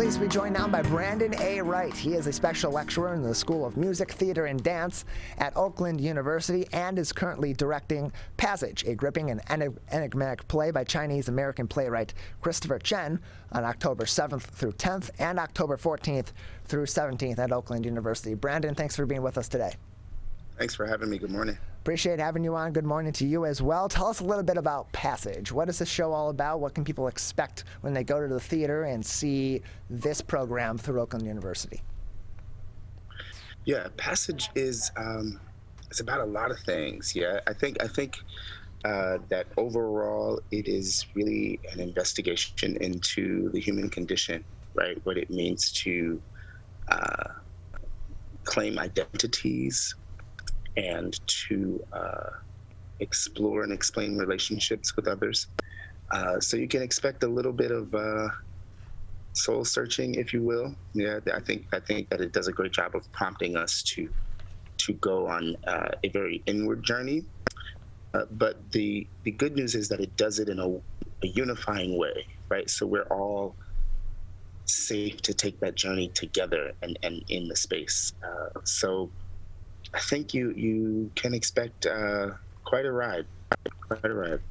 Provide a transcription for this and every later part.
pleased to be joined now by Brandon A. Wright. He is a special lecturer in the School of Music, Theater, and Dance at Oakland University and is currently directing Passage, a gripping and enigmatic play by Chinese-American playwright Christopher Chen on October 7th through 10th and October 14th through 17th at Oakland University. Brandon, thanks for being with us today. Thanks for having me. Good morning. Appreciate having you on. Good morning to you as well. Tell us a little bit about Passage. What is this show all about? What can people expect when they go to the theater and see this program through Oakland University? Yeah, Passage is it's about a lot of things. Yeah, I think that overall it is really an investigation into the human condition, right? What it means to claim identities and to explore and explain relationships with others. So you can expect a little bit of soul searching, if you will. Yeah, I think that it does a great job of prompting us to go on a very inward journey. But the good news is that it does it in a unifying way, right? So we're all safe to take that journey together and in the space. So I think you can expect quite a ride.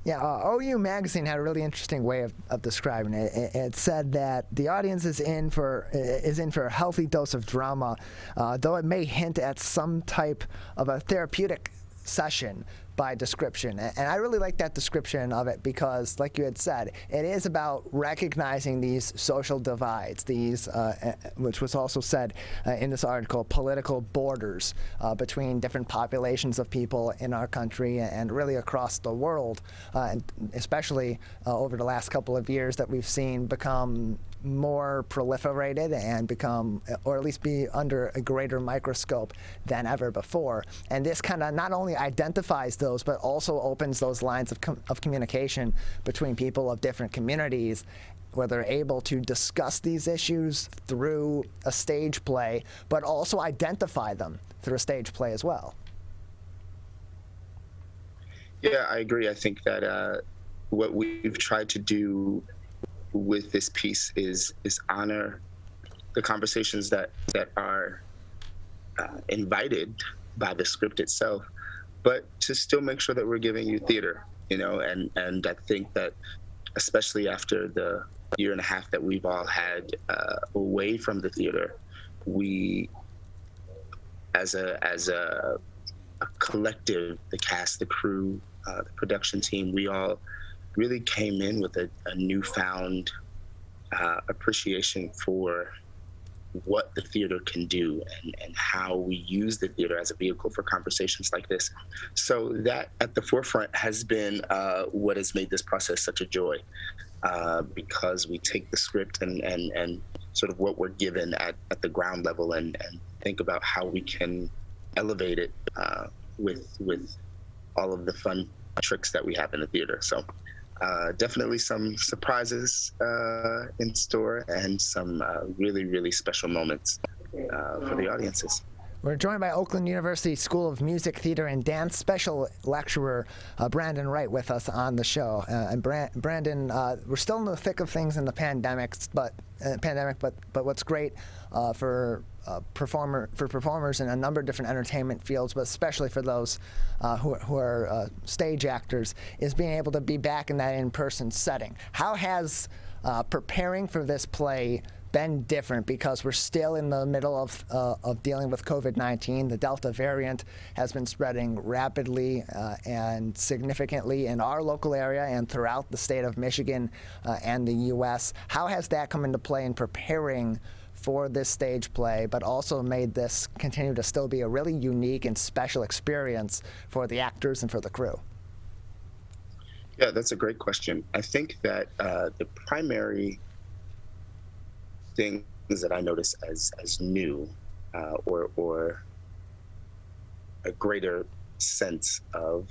Yeah, OU Magazine had a really interesting way of describing it. It said that the audience is in for a healthy dose of drama, though it may hint at some type of a therapeutic session by description. And I really like that description of it because, like you had said, it is about recognizing these social divides, these, which was also said in this article, political borders between different populations of people in our country and really across the world, and especially over the last couple of years that we've seen become more proliferated and become, or at least be under a greater microscope than ever before. And this kind of not only identifies those, but also opens those lines of communication between people of different communities where they're able to discuss these issues through a stage play, but also identify them through a stage play as well. Yeah, I agree. I think that what we've tried to do with this piece is honor the conversations that are invited by the script itself, but to still make sure that we're giving you theater, and I think that especially after the year and a half that we've all had away from the theater, we as a collective, the cast, the crew, the production team, we all really came in with a newfound appreciation for what the theater can do and how we use the theater as a vehicle for conversations like this. So that at the forefront has been what has made this process such a joy, because we take the script and sort of what we're given at the ground level and think about how we can elevate it with all of the fun tricks that we have in the theater. So definitely some surprises in store and some really, really special moments for the audiences. We're joined by Oakland University School of Music, Theater, and Dance special lecturer Brandon Wright with us on the show. And Brandon, we're still in the thick of things in the pandemic, but what's great for performers in a number of different entertainment fields, but especially for those who are stage actors, is being able to be back in that in-person setting. How has preparing for this play been different, because we're still in the middle of dealing with COVID-19. The Delta variant has been spreading rapidly and significantly in our local area and throughout the state of Michigan and the U.S. How has that come into play in preparing for this stage play, but also made this continue to still be a really unique and special experience for the actors and for the crew? Yeah, that's a great question. I think that the primary things that I notice as new or a greater sense of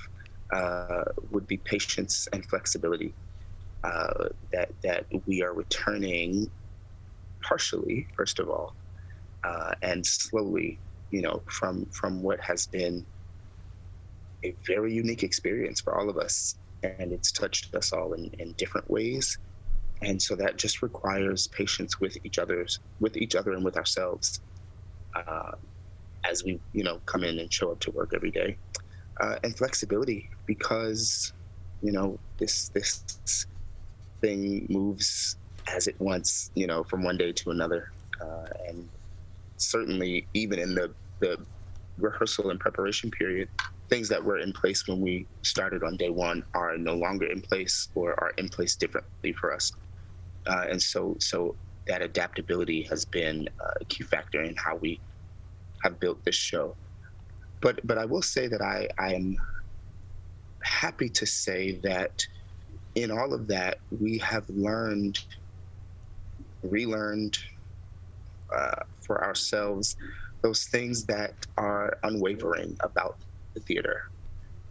would be patience and flexibility, that we are returning partially, first of all, and slowly, from what has been a very unique experience for all of us. And it's touched us all in different ways. And so that just requires patience with each other and with ourselves, as we, come in and show up to work every day, and flexibility, because, this thing moves as it wants, from one day to another. And certainly even in the rehearsal and preparation period, things that were in place when we started on day one are no longer in place, or are in place differently for us. And so that adaptability has been a key factor in how we have built this show. But I will say that I am happy to say that in all of that, we have relearned for ourselves those things that are unwavering about the theater,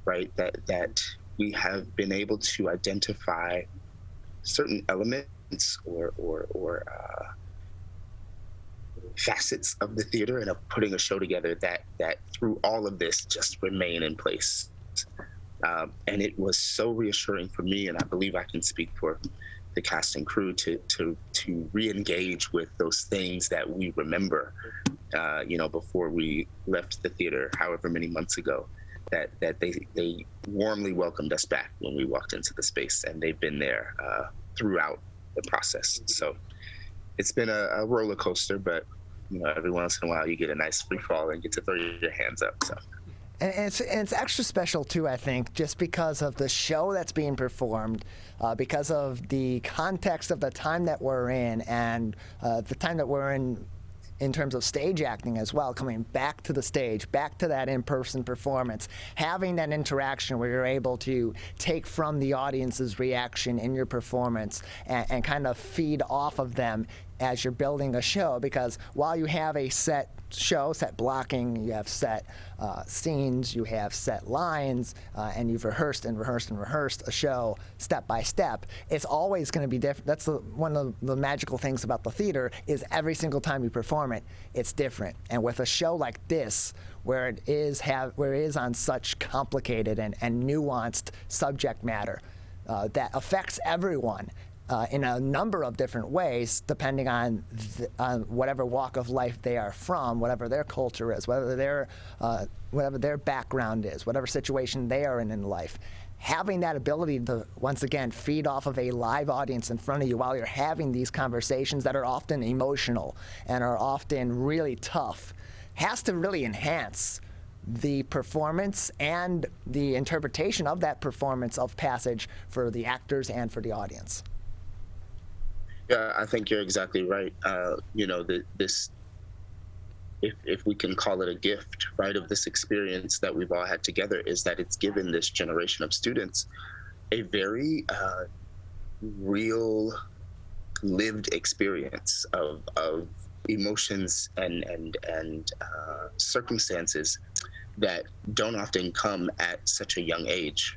right? That we have been able to identify certain elements or facets of the theater and of putting a show together that through all of this just remain in place. And it was so reassuring for me, and I believe I can speak for the cast and crew, to re-engage with those things that we remember, before we left the theater, however many months ago, that they warmly welcomed us back when we walked into the space, and they've been there throughout the process. So it's been a roller coaster, but every once in a while you get a nice free fall and get to throw your hands up. So. And it's extra special too, I think, just because of the show that's being performed, because of the context of the time that we're in, and the time that we're in terms of stage acting as well, coming back to the stage, back to that in-person performance, having that interaction where you're able to take from the audience's reaction in your performance and kind of feed off of them as you're building a show. Because while you have a set show, set blocking, you have set scenes, you have set lines, and you've rehearsed a show step by step, it's always going to be different. That's one of the magical things about the theater, is every single time you perform it, it's different. And with a show like this, where it is on such complicated and nuanced subject matter that affects everyone, in a number of different ways, depending on whatever walk of life they are from, whatever their culture is, whatever their background is, whatever situation they are in life. Having that ability to, once again, feed off of a live audience in front of you while you're having these conversations that are often emotional and are often really tough, has to really enhance the performance and the interpretation of that performance of Passage for the actors and for the audience. Yeah, I think you're exactly right. This, if we can call it a gift, right, of this experience that we've all had together, is that it's given this generation of students a very real, lived experience of emotions and circumstances that don't often come at such a young age,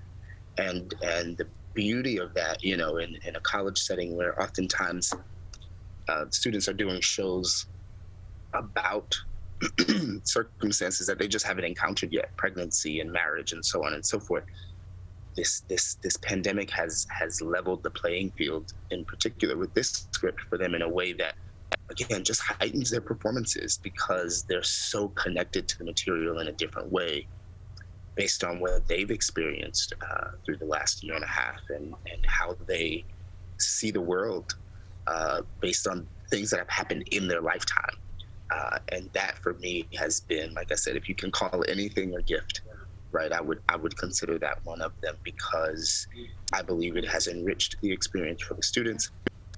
and the beauty of that, in a college setting where oftentimes students are doing shows about circumstances that they just haven't encountered yet, pregnancy and marriage and so on and so forth. This pandemic has leveled the playing field, in particular with this script, for them in a way that, again, just heightens their performances, because they're so connected to the material in a different way, based on what they've experienced through the last year and a half, and how they see the world based on things that have happened in their lifetime. And that, for me, has been, like I said, if you can call anything a gift, right, I would consider that one of them, because I believe it has enriched the experience for the students,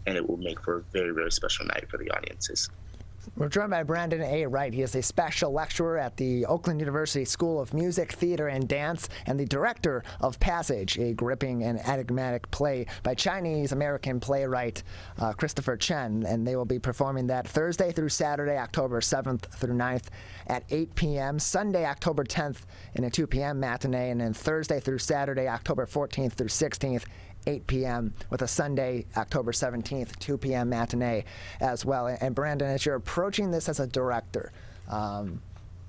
and it will make for a very, very special night for the audiences. We're joined by Brandon A. Wright. He is a special lecturer at the Oakland University School of Music, Theater, and Dance, and the director of Passage, a gripping and enigmatic play by Chinese-American playwright Christopher Chen. And they will be performing that Thursday through Saturday, October 7th through 9th at 8 p.m., Sunday, October 10th in a 2 p.m. matinee, and then Thursday through Saturday, October 14th through 16th, 8 p.m. with a Sunday, October 17th, 2 p.m. matinee as well. And Brandon, as you're approaching this as a director,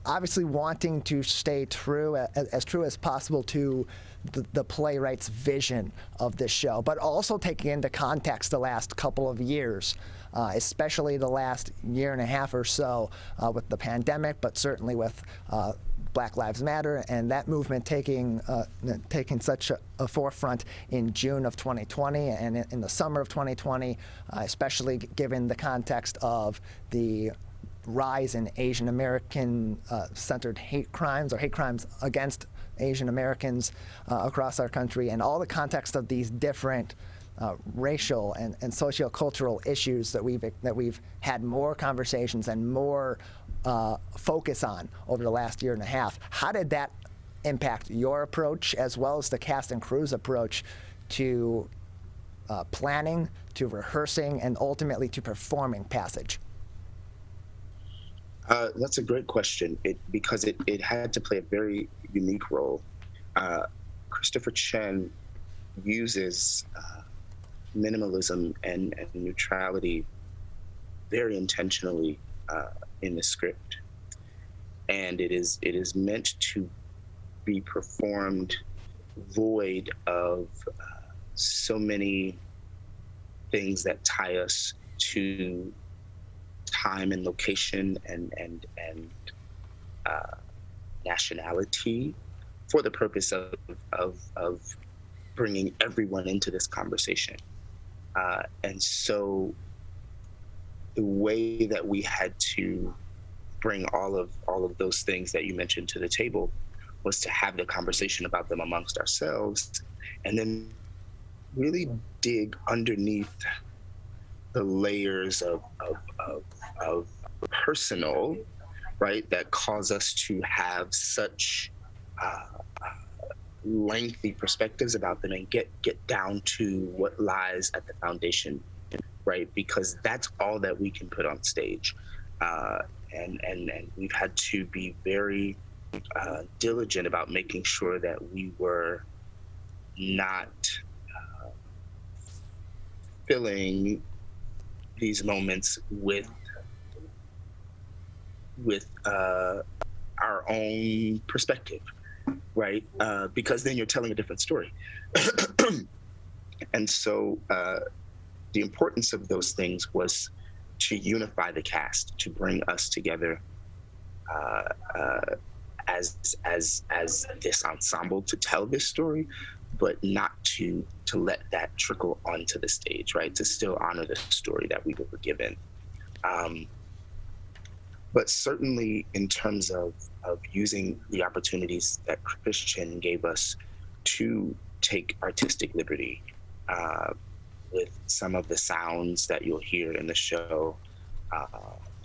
obviously wanting to stay true, as true as possible to the playwright's vision of this show, but also taking into context the last couple of years, especially the last year and a half or so with the pandemic, but certainly with Black Lives Matter and that movement taking such a forefront in June of 2020 and in the summer of 2020, especially given the context of the rise in Asian American centered hate crimes or hate crimes against Asian Americans across our country, and all the context of these different racial and sociocultural issues that we've had more conversations and more focus on over the last year and a half. How did that impact your approach as well as the cast and crew's approach to planning, to rehearsing, and ultimately to performing Passage? That's a great question because it had to play a very unique role. Christopher Chen uses minimalism and neutrality very intentionally in the script, and it is meant to be performed void of so many things that tie us to time and location and nationality, for the purpose of bringing everyone into this conversation. And so the way that we had to bring all of those things that you mentioned to the table was to have the conversation about them amongst ourselves, and then really dig underneath the layers of personal, right, that cause us to have such lengthy perspectives about them and get down to what lies at the foundation, right? Because that's all that we can put on stage. And we've had to be very diligent about making sure that we were not filling these moments with our own perspective, right? Because then you're telling a different story. And so the importance of those things was to unify the cast, to bring us together as this ensemble to tell this story, but not to let that trickle onto the stage, right? To still honor the story that we were given. But certainly in terms of using the opportunities that Christian gave us to take artistic liberty with some of the sounds that you'll hear in the show,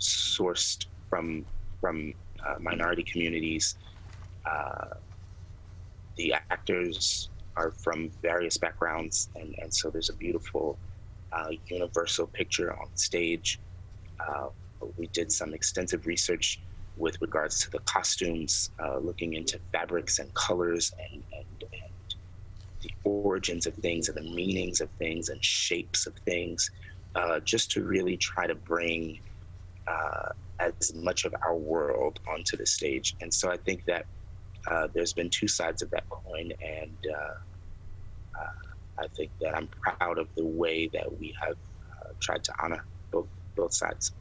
sourced from minority communities. The actors are from various backgrounds, and so there's a beautiful universal picture on stage. We did some extensive research with regards to the costumes, looking into fabrics and colors and the origins of things and the meanings of things and shapes of things, just to really try to bring as much of our world onto the stage. And so I think that there's been two sides of that coin, and I think that I'm proud of the way that we have tried to honor both sides.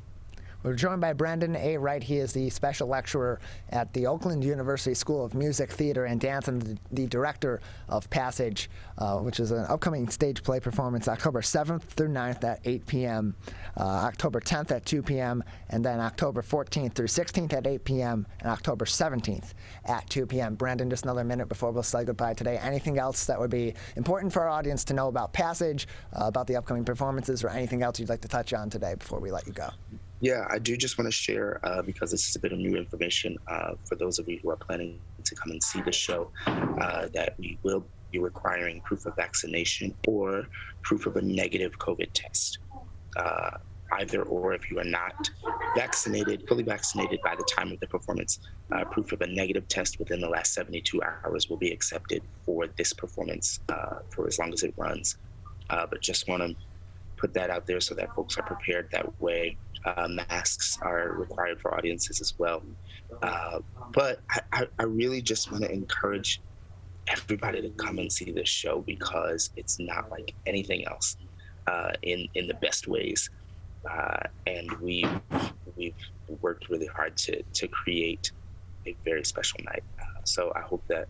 We're joined by Brandon A. Wright. He is the special lecturer at the Oakland University School of Music, Theater, and Dance, and the director of Passage, which is an upcoming stage play performance October 7th through 9th at 8 p.m., October 10th at 2 p.m., and then October 14th through 16th at 8 p.m., and October 17th at 2 p.m. Brandon, just another minute before we'll say goodbye today. Anything else that would be important for our audience to know about Passage, about the upcoming performances, or anything else you'd like to touch on today before we let you go? Yeah, I do just want to share, because this is a bit of new information for those of you who are planning to come and see the show, that we will be requiring proof of vaccination or proof of a negative COVID test. Either or, if you are not fully vaccinated by the time of the performance, proof of a negative test within the last 72 hours will be accepted for this performance for as long as it runs. But just want to put that out there so that folks are prepared that way. Masks are required for audiences as well. But I really just want to encourage everybody to come and see this show, because it's not like anything else in the best ways. And we've worked really hard to create a very special night. So I hope that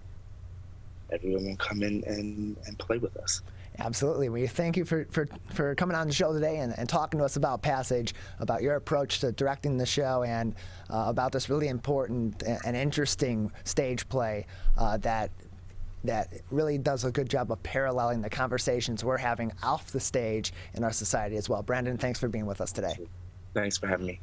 everyone will come in and play with us. Absolutely. We thank you for coming on the show today and talking to us about Passage, about your approach to directing the show, and about this really important and interesting stage play that really does a good job of paralleling the conversations we're having off the stage in our society as well. Brandon, thanks for being with us today. Thanks for having me.